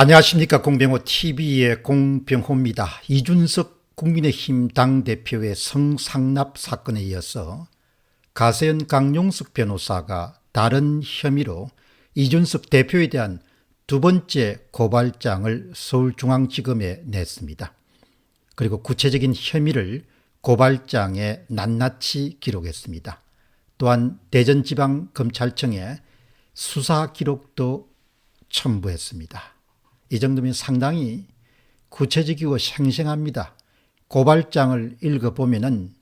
안녕하십니까. 공병호 TV의 공병호입니다. 이준석 국민의힘 당대표의 성상납 사건에 이어서 가세현 강용석 변호사가 다른 혐의로 이준석 대표에 대한 두 번째 고발장을 서울중앙지검에 냈습니다. 그리고 구체적인 혐의를 고발장에 낱낱이 기록했습니다. 또한 대전지방검찰청에 수사 기록도 첨부했습니다. 이 정도면 상당히 구체적이고 생생합니다. 고발장을 읽어보면은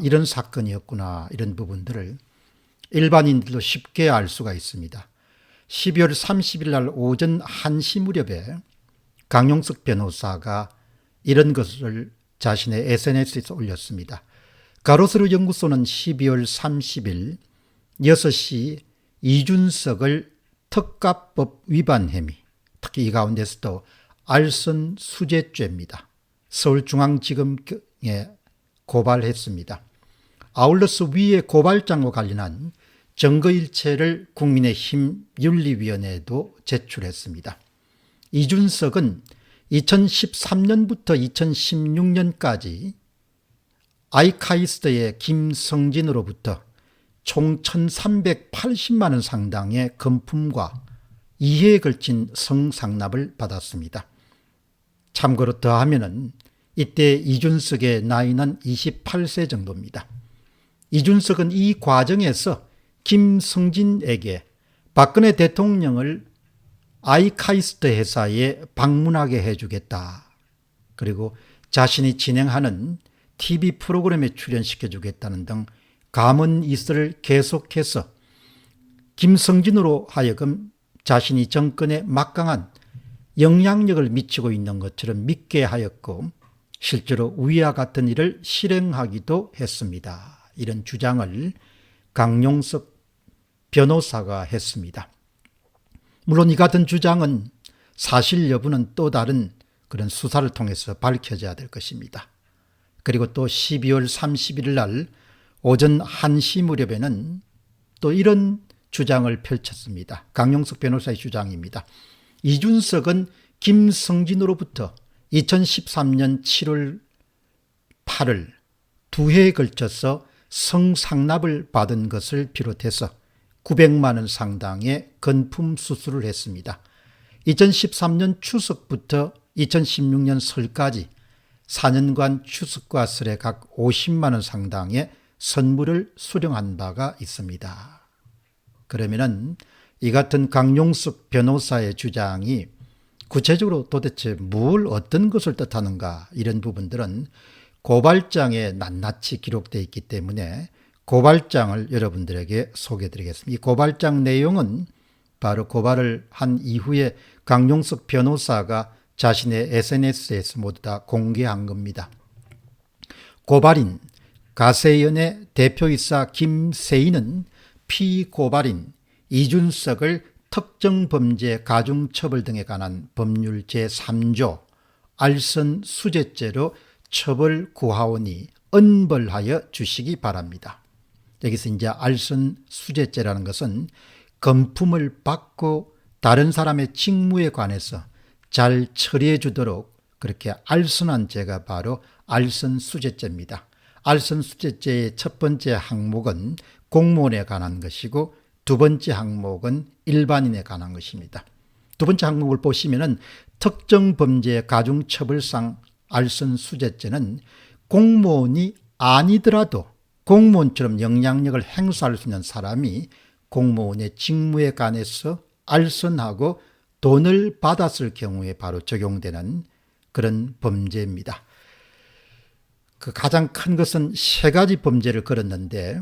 이런 사건이었구나, 이런 부분들을 일반인들도 쉽게 알 수가 있습니다. 12월 30일 날 오전 1시 무렵에 강용석 변호사가 이런 것을 자신의 SNS에서 올렸습니다. 가로세로 연구소는 12월 30일 6시 이준석을 특가법 위반 혐의, 특히 이 가운데서도 알선 수재죄입니다. 서울중앙지검에 고발했습니다. 아울러서 위에 고발장과 관련한 증거일체를 국민의힘 윤리위원회에도 제출했습니다. 이준석은 2013년부터 2016년까지 아이카이스트의 김성진으로부터 총 1,380만 원 상당의 금품과 2회에 걸친 성상납을 받았습니다. 참고로 더하면은 이때 이준석의 나이는 28세 정도입니다. 이준석은 이 과정에서 김성진에게 박근혜 대통령을 아이카이스트 회사에 방문하게 해주겠다, 그리고 자신이 진행하는 TV 프로그램에 출연시켜주겠다는 등 감언이설을 계속해서 김성진으로 하여금 자신이 정권에 막강한 영향력을 미치고 있는 것처럼 믿게 하였고, 실제로 위와 같은 일을 실행하기도 했습니다. 이런 주장을 강용석 변호사가 했습니다. 물론 이 같은 주장은 사실 여부는 또 다른 그런 수사를 통해서 밝혀져야 될 것입니다. 그리고 또 12월 31일 날 오전 1시 무렵에는 또 이런 주장을 펼쳤습니다. 강용석 변호사의 주장입니다. 이준석은 김성진으로부터 2013년 7월 8월 두 해에 걸쳐서 성상납을 받은 것을 비롯해서 900만 원 상당의 건품 수수를 했습니다. 2013년 추석부터 2016년 설까지 4년간 추석과 설에 각 50만 원 상당의 선물을 수령한 바가 있습니다. 그러면은 이 같은 강용석 변호사의 주장이 구체적으로 도대체 어떤 것을 뜻하는가, 이런 부분들은 고발장에 낱낱이 기록되어 있기 때문에 고발장을 여러분들에게 소개해 드리겠습니다. 이 고발장 내용은 바로 고발을 한 이후에 강용석 변호사가 자신의 SNS에서 모두 다 공개한 겁니다. 고발인 가세현의 대표이사 김세인은 피고발인 이준석을 특정범죄 가중처벌 등에 관한 법률 제3조 알선 수재죄로 처벌 구하오니 은벌하여 주시기 바랍니다. 여기서 이제 알선 수재죄라는 것은 금품을 받고 다른 사람의 직무에 관해서 잘 처리해 주도록 그렇게 알선한 죄가 바로 알선 수재죄입니다. 알선 수재죄의 첫 번째 항목은 공무원에 관한 것이고 두 번째 항목은 일반인에 관한 것입니다. 두 번째 항목을 보시면은 특정 범죄 가중처벌상 알선 수재죄는 공무원이 아니더라도 공무원처럼 영향력을 행사할 수 있는 사람이 공무원의 직무에 관해서 알선하고 돈을 받았을 경우에 바로 적용되는 그런 범죄입니다. 그 가장 큰 것은 세 가지 범죄를 걸었는데,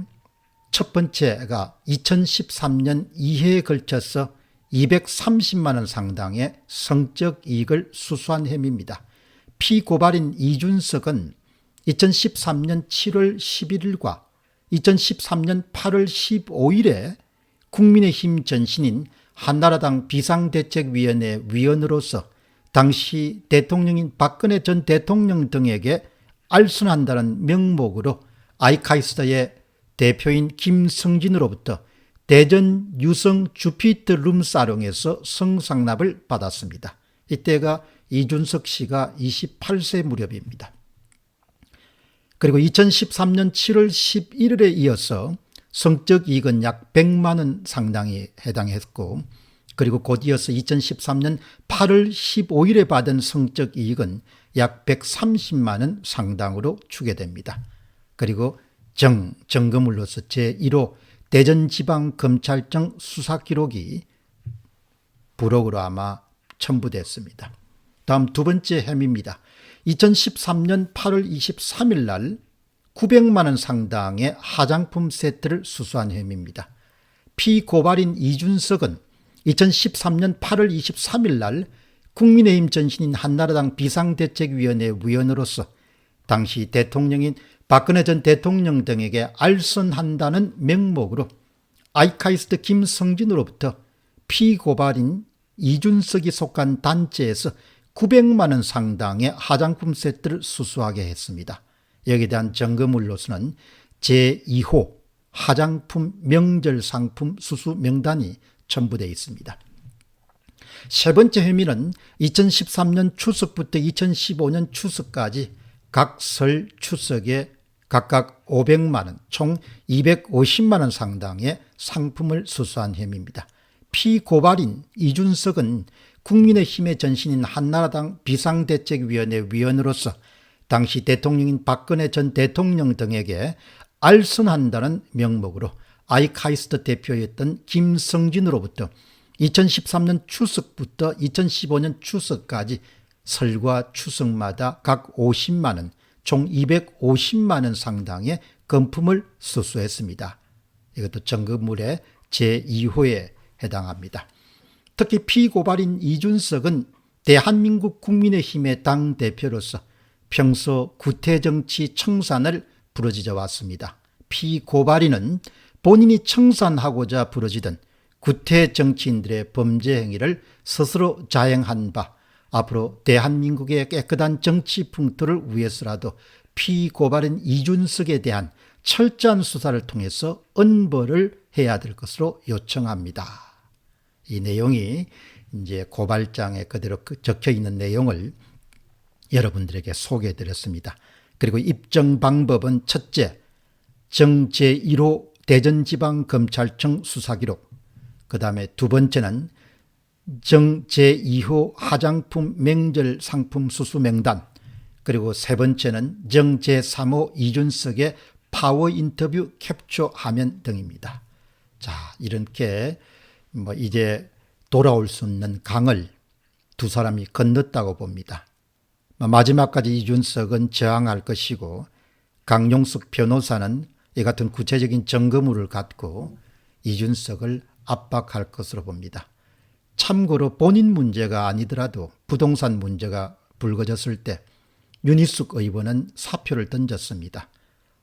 첫 번째가 2013년 2회에 걸쳐서 230만 원 상당의 성적 이익을 수수한 혐의입니다. 피고발인 이준석은 2013년 7월 11일과 2013년 8월 15일에 국민의힘 전신인 한나라당 비상대책위원회 위원으로서 당시 대통령인 박근혜 전 대통령 등에게 알선한다는 명목으로 아이카이스트의 대표인 김성진으로부터 대전 유성 주피터 룸사롱에서 성상납을 받았습니다. 이때가 이준석 씨가 28세 무렵입니다. 그리고 2013년 7월 11일에 이어서 성적 이익은 약 100만 원 상당히 해당했고, 그리고 곧 이어서 2013년 8월 15일에 받은 성적 이익은 약 130만 원 상당으로 추계됩니다. 그리고 정금으로서 제1호 대전지방검찰청 수사 기록이 부록으로 아마 첨부됐습니다. 다음 두 번째 혐의입니다. 2013년 8월 23일 날 900만 원 상당의 화장품 세트를 수수한 혐의입니다. 피고발인 이준석은 2013년 8월 23일 날 국민의힘 전신인 한나라당 비상대책위원회 위원으로서 당시 대통령인 박근혜 전 대통령 등에게 알선한다는 명목으로 아이카이스트 김성진으로부터 피고발인 이준석이 속한 단체에서 900만 원 상당의 화장품 세트를 수수하게 했습니다. 여기에 대한 증거물로서는 제2호 화장품 명절 상품 수수 명단이 첨부되어 있습니다. 세 번째 혐의는 2013년 추석부터 2015년 추석까지 각 설 추석에 각각 500만 원, 총 250만 원 상당의 상품을 수수한 혐의입니다. 피고발인 이준석은 국민의힘의 전신인 한나라당 비상대책위원회 위원으로서 당시 대통령인 박근혜 전 대통령 등에게 알선한다는 명목으로 아이카이스트 대표였던 김성진으로부터 2013년 추석부터 2015년 추석까지 설과 추석마다 각 50만 원, 총 250만 원 상당의 금품을 수수했습니다. 이것도 증거물의 제2호에 해당합니다. 특히 피고발인 이준석은 대한민국 국민의힘의 당대표로서 평소 구태정치 청산을 부르짖어 왔습니다. 피고발인은 본인이 청산하고자 부르짖은 구태정치인들의 범죄 행위를 스스로 자행한 바 앞으로 대한민국의 깨끗한 정치 풍토를 위해서라도 피고발인 이준석에 대한 철저한 수사를 통해서 엄벌을 해야 될 것으로 요청합니다. 이 내용이 이제 고발장에 그대로 적혀 있는 내용을 여러분들에게 소개해 드렸습니다. 그리고 입증 방법은 첫째, 정 제1호 대전지방검찰청 수사기록, 그 다음에 두 번째는 정 제2호 화장품 명절 상품 수수 명단, 그리고 세 번째는 정 제3호 이준석의 파워 인터뷰 캡처 화면 등입니다. 자, 이렇게 이제 돌아올 수 없는 강을 두 사람이 건넜다고 봅니다. 마지막까지 이준석은 저항할 것이고 강용석 변호사는 이 같은 구체적인 증거물을 갖고 이준석을 압박할 것으로 봅니다. 참고로 본인 문제가 아니더라도 부동산 문제가 불거졌을 때 윤희숙 의원은 사표를 던졌습니다.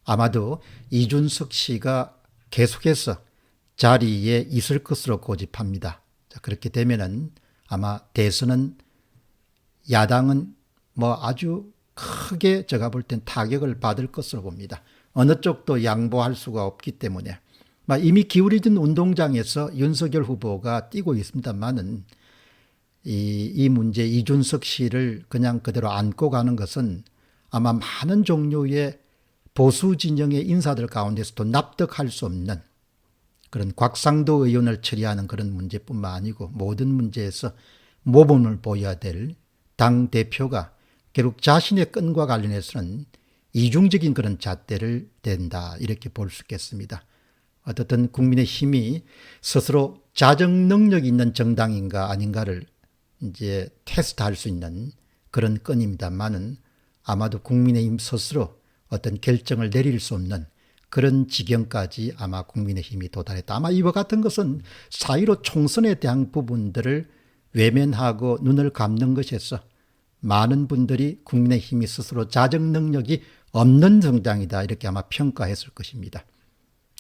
아마도 이준석 씨가 계속해서 자리에 있을 것으로 고집합니다. 자, 그렇게 되면은 아마 대선은 야당은 아주 크게 제가 볼 땐 타격을 받을 것으로 봅니다. 어느 쪽도 양보할 수가 없기 때문에 이미 기울어진 운동장에서 윤석열 후보가 뛰고 있습니다만은 이 문제 이준석 씨를 그냥 그대로 안고 가는 것은 아마 많은 종류의 보수 진영의 인사들 가운데서도 납득할 수 없는 그런 곽상도 의원을 처리하는 그런 문제뿐만 아니고 모든 문제에서 모범을 보여야 될 당대표가 결국 자신의 끈과 관련해서는 이중적인 그런 잣대를 댄다, 이렇게 볼 수 있겠습니다. 어떻든 국민의힘이 스스로 자정 능력이 있는 정당인가 아닌가를 이제 테스트할 수 있는 그런 건입니다만은 아마도 국민의힘 스스로 어떤 결정을 내릴 수 없는 그런 지경까지 아마 국민의힘이 도달했다. 아마 이와 같은 것은 4.15 총선에 대한 부분들을 외면하고 눈을 감는 것에서 많은 분들이 국민의힘이 스스로 자정 능력이 없는 정당이다, 이렇게 아마 평가했을 것입니다.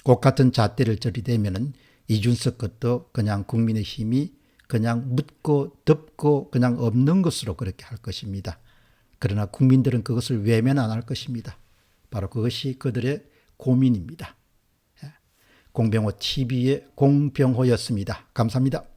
꼭 같은 잣대를 들이대면은 이준석 것도 그냥 국민의힘이 그냥 묻고 덮고 그냥 없는 것으로 그렇게 할 것입니다. 그러나 국민들은 그것을 외면 안 할 것입니다. 바로 그것이 그들의 고민입니다. 공병호 TV의 공병호였습니다. 감사합니다.